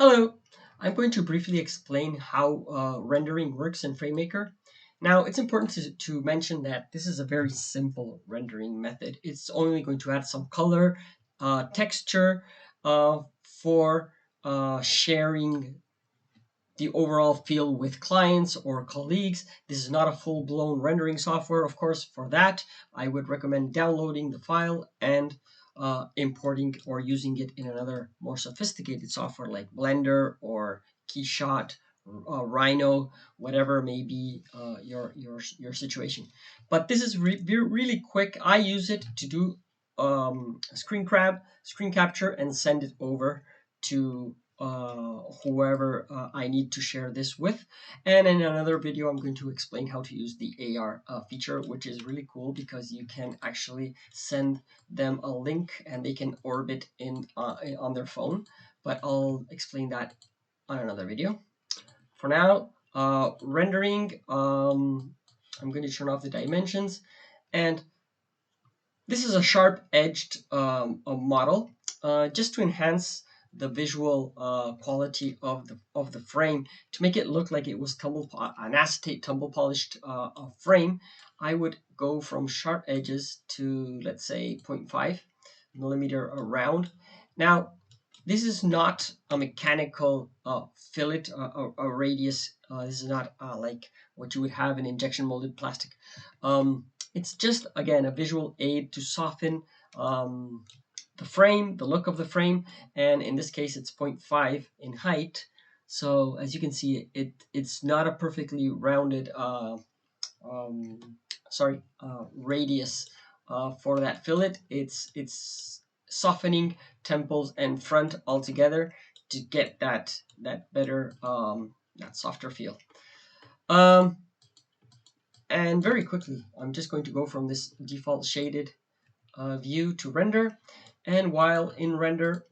Hello, I'm going to briefly explain how rendering works in FrameMaker. Now, it's important to mention that this is a very simple rendering method. It's only going to add some color, texture for sharing the overall feel with clients or colleagues. This is not a full-blown rendering software. Of course, for that, I would recommend downloading the file and importing or using it in another more sophisticated software like Blender or Keyshot, Rhino, whatever may be your situation. But this is really quick. I use it to do screen capture, and send it over to whoever I need to share this with. And in another video, I'm going to explain how to use the AR feature, which is really cool because you can actually send them a link and they can orbit in on their phone. But I'll explain that on another video. For now, rendering, I'm going to turn off the dimensions, and this is a sharp-edged model just to enhance the visual quality of the frame, to make it look like it was an acetate tumble polished frame. I would go from sharp edges to, let's say, 0.5 millimeter around. Now, this is not a mechanical fillet, a radius. This is not like what you would have in injection molded plastic. It's just, again, a visual aid to soften the frame, the look of the frame, and in this case it's 0.5 in height. So as you can see, it's not a perfectly rounded radius for that fillet. It's softening temples and front altogether to get that better that softer feel. And very quickly, I'm just going to go from this default shaded view to render. And while in render,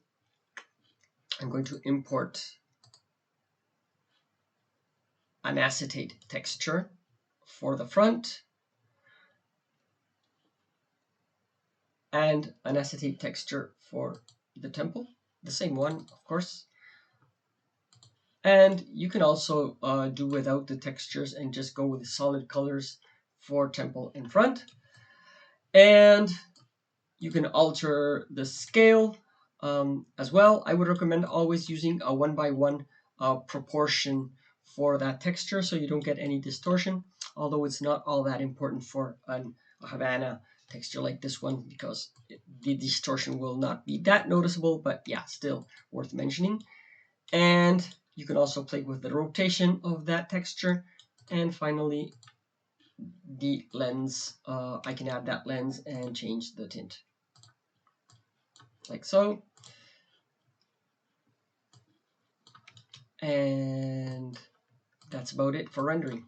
I'm going to import an acetate texture for the front and an acetate texture for the temple, the same one, of course. And you can also do without the textures and just go with the solid colors for temple and front. And you can alter the scale as well. I would recommend always using a 1:1 proportion for that texture so you don't get any distortion, although it's not all that important for a Havana texture like this one because the distortion will not be that noticeable, but yeah, still worth mentioning. And you can also play with the rotation of that texture. And finally, the lens, I can add that lens and change the tint like so. And that's about it for rendering.